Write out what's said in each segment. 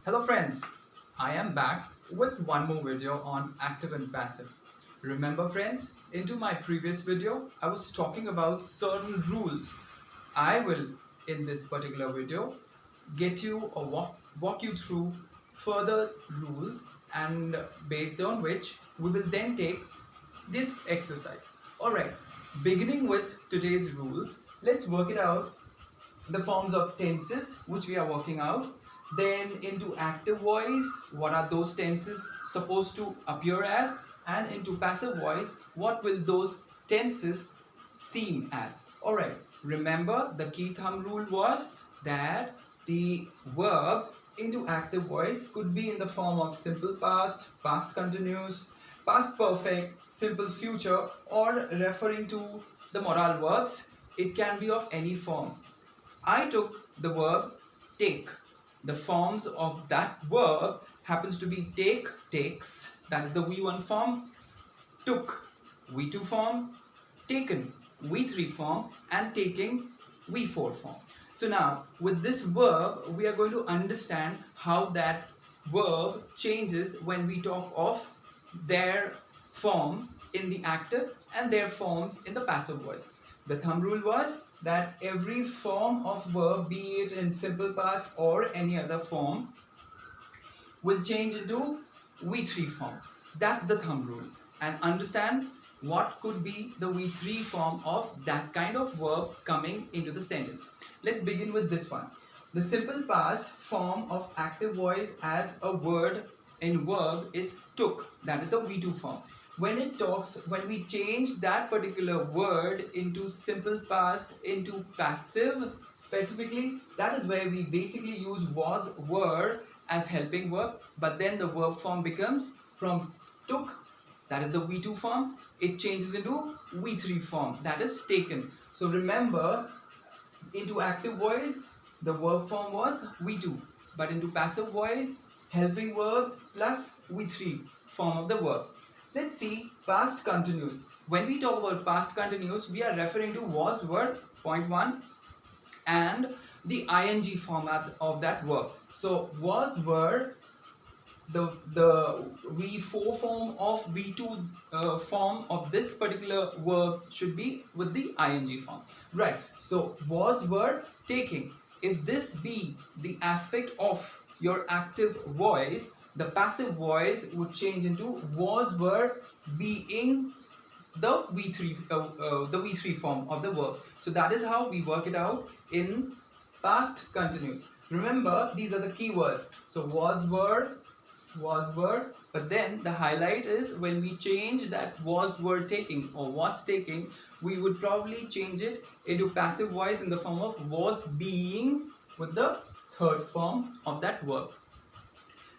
Hello friends, I am back with one more video on active and passive. Remember friends, into my previous video, I was talking about certain rules. I will, in this particular video, get you or walk you through further rules and based on which we will then take this exercise. Alright, beginning with today's rules, let's work it out the forms of tenses which we are working out, then into active voice what are those tenses supposed to appear as, and into passive voice what will those tenses seem as. Alright, remember the key thumb rule was that the verb into active voice could be in the form of simple past, past continuous, past perfect, simple future, or referring to the modal verbs. It can be of any form. I took the verb take. The forms of that verb happens to be take, takes, that is the V1 form, took, V2 form, taken, V3 form, and taking, V4 form. So now with this verb we are going to understand how that verb changes when we talk of their form in the active and their forms in the passive voice. The thumb rule was that every form of verb, be it in simple past or any other form, will change into V3 form. That's the thumb rule. And understand what could be the V3 form of that kind of verb coming into the sentence. Let's begin with this one. The simple past form of active voice as a word in verb is took. That is the V2 form. When we change that particular word into simple past into passive, specifically, that is where we basically use was, were as helping verb, but then the verb form becomes from took, that is the V2 form, it changes into V3 form, that is taken. So remember, into active voice, the verb form was V2, but into passive voice, helping verbs plus V3 form of the verb. Let's see past continuous. When we talk about past continuous, we are referring to was, were, point 1, and the ing format of that verb. So was, were, the V4 form of V2 form of this particular verb should be with the ing form. Right. So was, were, taking. If this be the aspect of your active voice, the passive voice would change into was, were, being the V3 form of the verb. So that is how we work it out in past continuous. Remember, these are the keywords. So was, were, but then the highlight is when we change that was, were taking or was taking, we would probably change it into passive voice in the form of was being with the third form of that verb.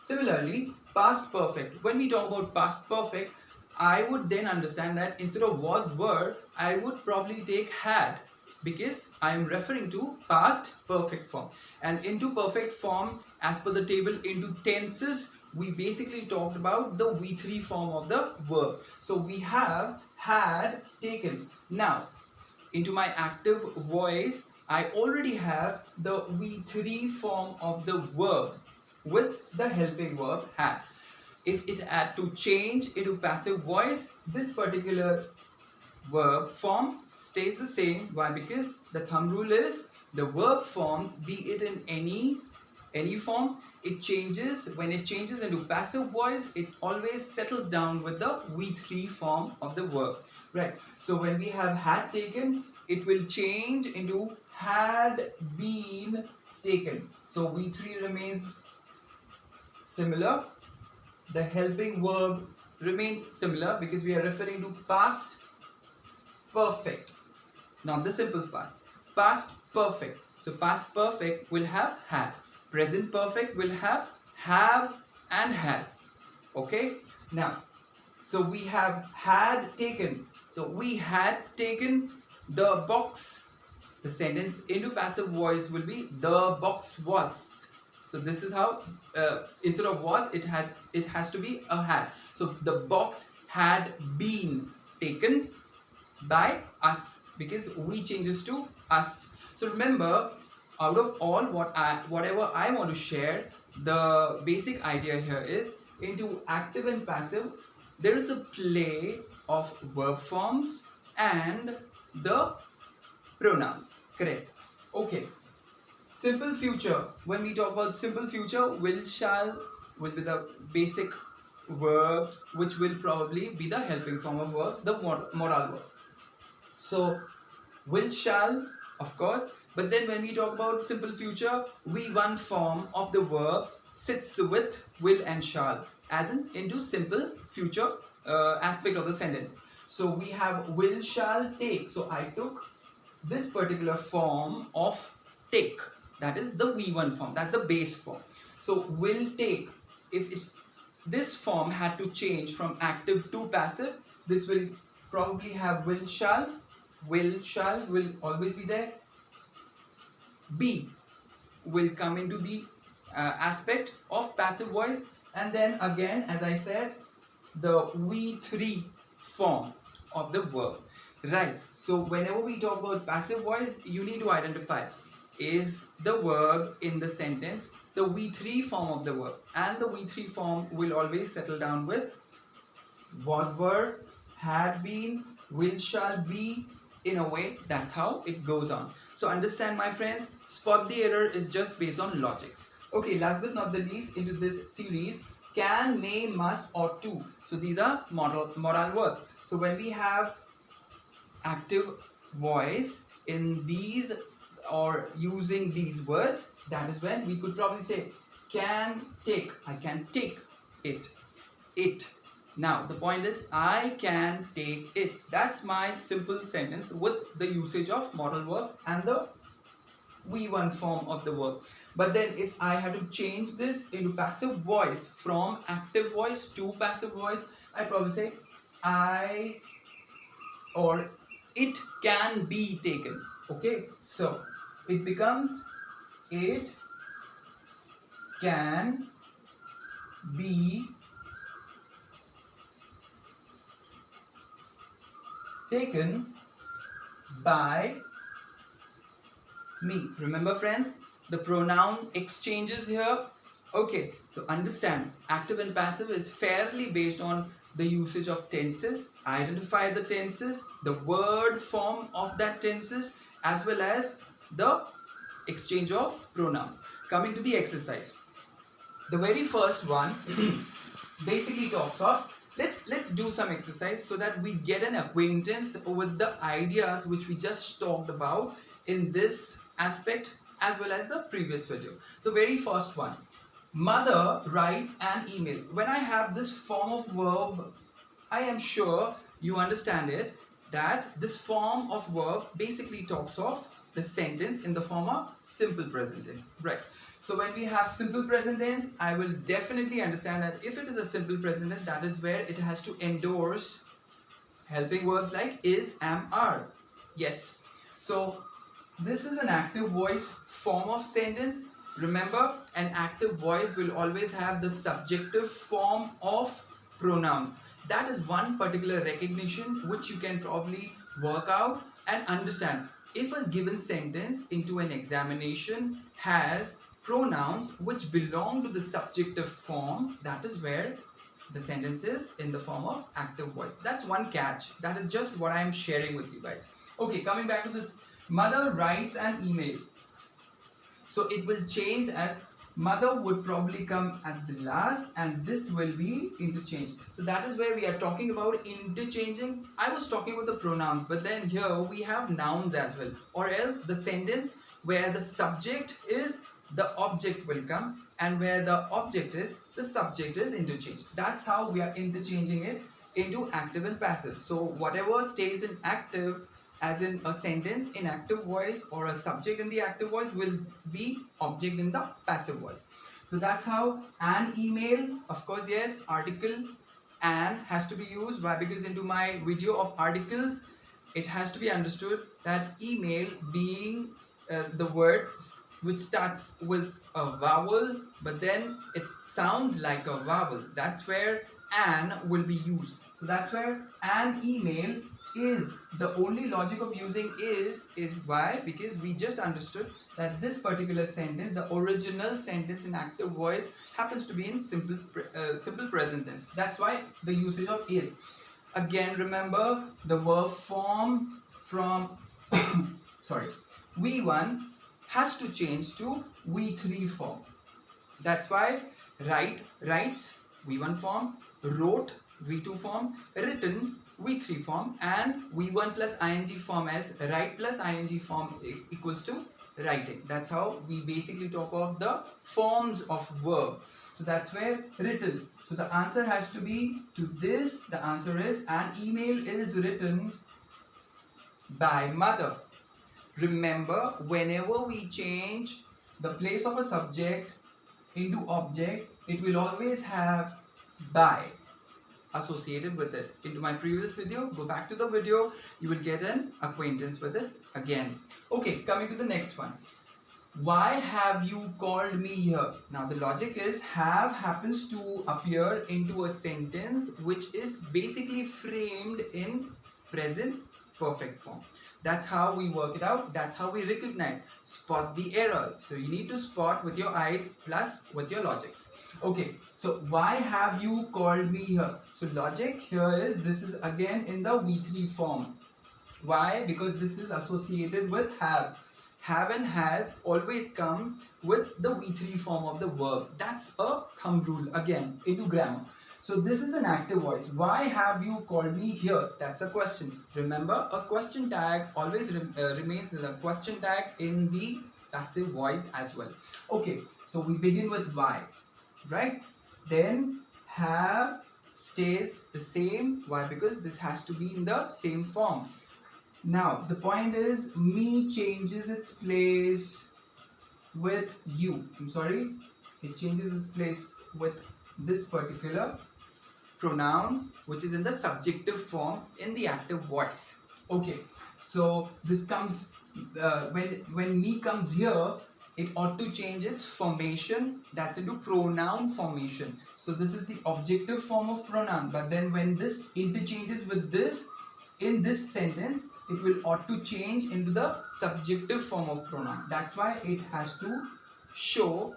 Similarly, past perfect. When we talk about past perfect, I would then understand that instead of was, were, I would probably take had, because I am referring to past perfect form. And into perfect form, as per the table into tenses, we basically talked about the V3 form of the verb. So we have had, taken. Now, into my active voice, I already have the V3 form of the verb with the helping verb had. If it had to change into passive voice, this particular verb form stays the same. Why? Because the thumb rule is the verb forms, be it in any form, it changes. When it changes into passive voice, it always settles down with the V3 form of the verb. Right. So when we have had taken, it will change into had been taken. So V3 remains similar. The helping verb remains similar because we are referring to past perfect, not the simple past. Past perfect. So past perfect will have had. Present perfect will have and has. Okay. Now, so we have had taken. So we had taken the box. The sentence into passive voice will be the box was. So this is how instead of was, it has to be a had. So the box had been taken by us because we changes to us. So remember, out of all whatever I want to share, the basic idea here is into active and passive, there is a play of verb forms and the pronouns. Correct. Okay. Simple future. When we talk about simple future, will, shall will be the basic verbs, which will probably be the helping form of verb, the modal verbs. So will, shall, of course. But then when we talk about simple future, V1 form of the verb sits with will and shall, as in into simple future aspect of the sentence. So we have will, shall, take. So I took this particular form of take. That is the V1 form. That's the base form. So will take. If this form had to change from active to passive, this will probably have will, shall. Will, shall will always be there. Be will come into the aspect of passive voice, and then again, as I said, the V3 form of the verb. Right. So whenever we talk about passive voice, you need to identify, is the verb in the sentence the V3 form of the verb, and the V3 form will always settle down with was, were, had been, will, shall be. In a way, that's how it goes on. So understand, my friends, spot the error is just based on logics. Okay, last but not the least, into this series, can, may, must, or to. So these are modal verbs. So when we have active voice in these or using these words, that is when we could probably say can take. I can take it. It. Now the point is I can take it. That's my simple sentence with the usage of modal verbs and the V1 form of the verb. But then if I had to change this into passive voice from active voice to passive voice, I probably say I or it can be taken. Okay, so it becomes it can be taken by me. Remember, friends, the pronoun exchanges here. Okay, so understand, active and passive is fairly based on the usage of tenses. Identify the tenses, the word form of that tenses, as well as the exchange of pronouns. Coming to the exercise, the very first one basically talks of, let's do some exercise so that we get an acquaintance with the ideas which we just talked about in this aspect as well as the previous video. The very first one, mother writes an email. When I have this form of verb, I am sure you understand it, that this form of verb basically talks of the sentence in the form of simple present tense, right? So when we have simple present tense, I will definitely understand that if it is a simple present tense, that is where it has to endorse helping verbs like is, am, are. Yes. So this is an active voice form of sentence. Remember, an active voice will always have the subjective form of pronouns. That is one particular recognition which you can probably work out and understand. If a given sentence into an examination has pronouns which belong to the subjective form, that is where the sentence is in the form of active voice. That's one catch. That is just what I am sharing with you guys. Okay, coming back to this, mother writes an email. So it will change as mother would probably come at the last and this will be interchanged. So that is where we are talking about interchanging. I was talking about the pronouns, but then here we have nouns as well, or else the sentence where the subject is, the object will come, and where the object is, the subject is interchanged. That's how we are interchanging it into active and passive. So whatever stays in active, as in a sentence in active voice or a subject in the active voice, will be object in the passive voice. So that's how an email, of course, yes, article an has to be used. Why? Because into my video of articles, it has to be understood that email being the word which starts with a vowel, but then it sounds like a vowel. That's where an will be used. So that's where an email is. The only logic of using is why? Because we just understood that this particular sentence, the original sentence in active voice, happens to be in simple present tense. That's why the usage of is. Again, remember the verb form from sorry, V1 has to change to V3 form. That's why writes V1 form, wrote V2 form, written V3 form, and V1 plus ing form as write plus ing form equals to writing. That's how we basically talk of the forms of verb. So that's where written. So the answer has to be to this. The answer is an email is written by mother. Remember, whenever we change the place of a subject into object, it will always have by associated with it. Into my previous video, go back to the video, you will get an acquaintance with it again. Okay, coming to the next one. Why have you called me here? Now the logic is have happens to appear into a sentence which is basically framed in present perfect form. That's how we work it out. That's how we recognize, spot the error. So you need to spot with your eyes plus with your logics. Okay, so why have you called me here? So logic here is, this is again in the V3 form. Why? Because this is associated with have. Have and has always comes with the V3 form of the verb. That's a thumb rule again into grammar. So this is an active voice. Why have you called me here? That's a question. Remember, a question tag always remains as a question tag in the passive voice as well. Okay, so we begin with why, right? Then have stays the same. Why? Because this has to be in the same form. Now the point is, me changes its place with you. I'm sorry, it changes its place with this particular pronoun which is in the subjective form in the active voice. Okay, so this comes when me comes here, it ought to change its formation, that's into pronoun formation. So this is the objective form of pronoun, but then when this interchanges with this in this sentence, it will ought to change into the subjective form of pronoun. That's why it has to show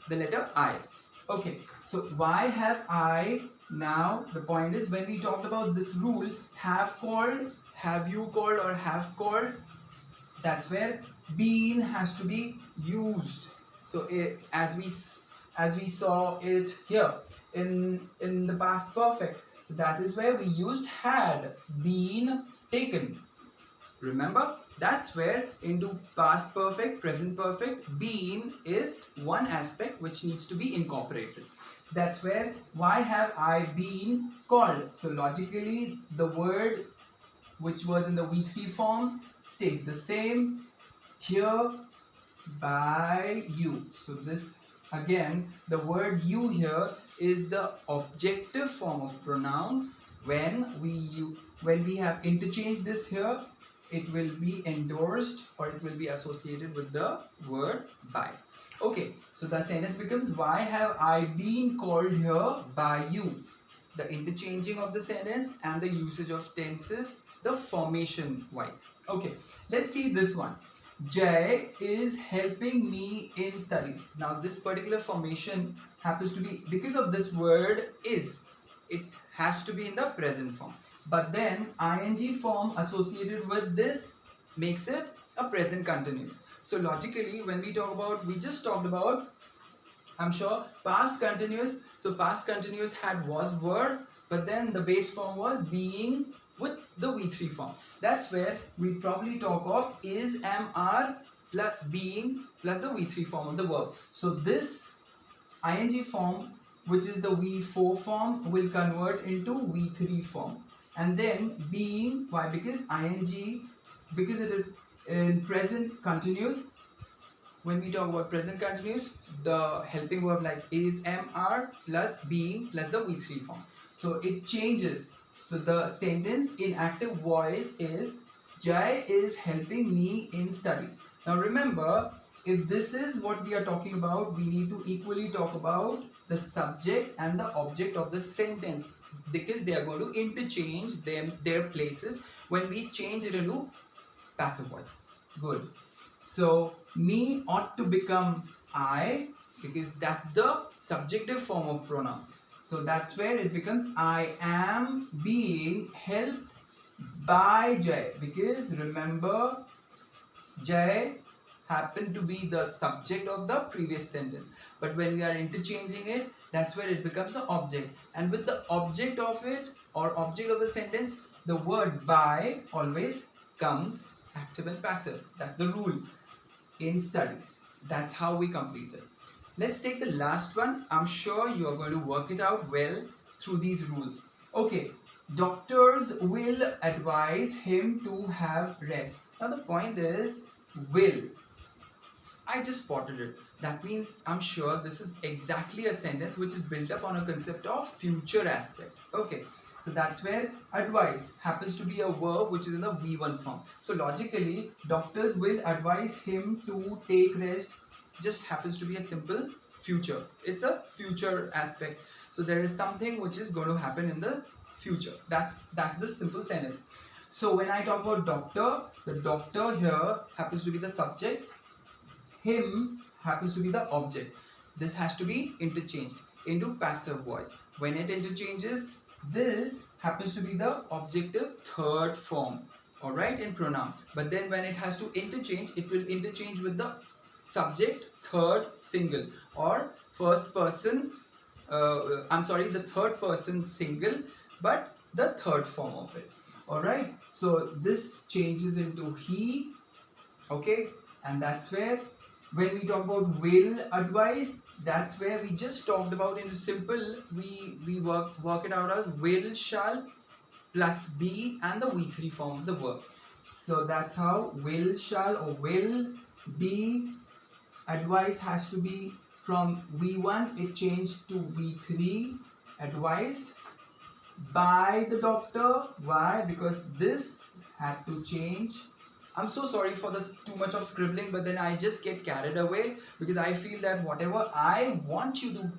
the letter I. Okay, so why have I? Now the point is, when we talked about this rule, have called, have you called, or have called, that's where been has to be used. So as we saw it here in the past perfect, that is where we used had been taken. Remember, that's where into past perfect, present perfect, been is one aspect which needs to be incorporated. That's where why have I been called? So logically the word which was in the V3 form stays the same here, by you. So this again, the word you here is the objective form of pronoun. When we have interchanged this here, it will be endorsed or it will be associated with the word by. Okay, so the sentence becomes, why have I been called here by you? The interchanging of the sentence and the usage of tenses, the formation wise. Okay, let's see this one. Jay is helping me in studies. Now this particular formation happens to be, because of this word is, it has to be in the present form. But then ing form associated with this makes it a present continuous. So logically, when we talk about, we just talked about, I'm sure, past continuous. So past continuous had was, were, but then the base form was being with the V3 form. That's where we probably talk of is, am, are plus being plus the V3 form of the verb. So this ing form, which is the V4 form, will convert into V3 form. And then being, why? Because ing, because it is in present continuous. When we talk about present continuous, the helping verb like is, am, are plus being plus the V3 form. So it changes. So the sentence in active voice is, Jai is helping me in studies. Now remember, if this is what we are talking about, we need to equally talk about the subject and the object of the sentence, because they are going to interchange their places when we change it into passive voice. Good. So Me ought to become I, because that's the subjective form of pronoun. So that's where it becomes I am being helped by Jay, because remember, Jay happened to be the subject of the previous sentence, but when we are interchanging it, that's where it becomes the object, and with the object of it or object of the sentence, the word by always comes active and passive. That's the rule in studies. That's how we complete it. Let's take the last one. I'm sure you are going to work it out well through these rules. Okay, doctors will advise him to have rest. Now the point is will. I just spotted it. That means I'm sure this is exactly a sentence which is built up on a concept of future aspect. Okay, so that's where advice happens to be a verb which is in the V1 form. So logically, doctors will advise him to take rest just happens to be a simple future. It's a future aspect. So there is something which is going to happen in the future. That's the simple sentence. So when I talk about doctor, the doctor here happens to be the subject. Him happens to be the object. This has to be interchanged into passive voice. When it interchanges, this happens to be the objective third form, alright, in pronoun. But then when it has to interchange, it will interchange with the subject third single or first person, the third person single, but the third form of it. Alright, so this changes into he, okay, and that's where when we talk about will advise, that's where we just talked about in simple, we work it out as will shall plus be and the V3 form of the verb. So that's how will shall or will be advice has to be from V1, it changed to V3, advised by the doctor. Why? Because this had to change. I'm so sorry for this too much of scribbling, but then I just get carried away because I feel that whatever I want you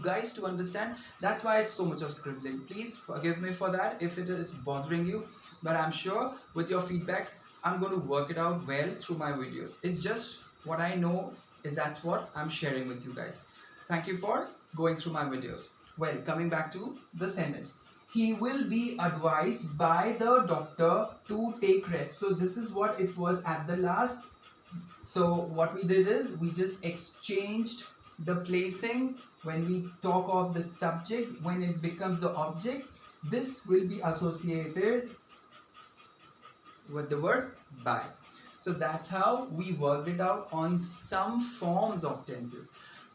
guys to understand, that's why it's so much of scribbling. Please forgive me for that if it is bothering you, but I'm sure with your feedbacks, I'm going to work it out well through my videos. It's just what I know is that's what I'm sharing with you guys. Thank you for going through my videos. Well, coming back to the sentence. He will be advised by the doctor to take rest. So this is what it was at the last. So what we did is we just exchanged the placing. When we talk of the subject, when it becomes the object, this will be associated with the word by. So that's how we worked it out on some forms of tenses.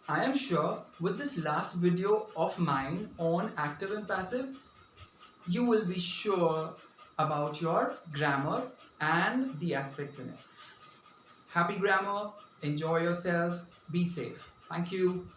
I am sure with this last video of mine on active and passive, you will be sure about your grammar and the aspects in it. Happy grammar, enjoy yourself, be safe. Thank you.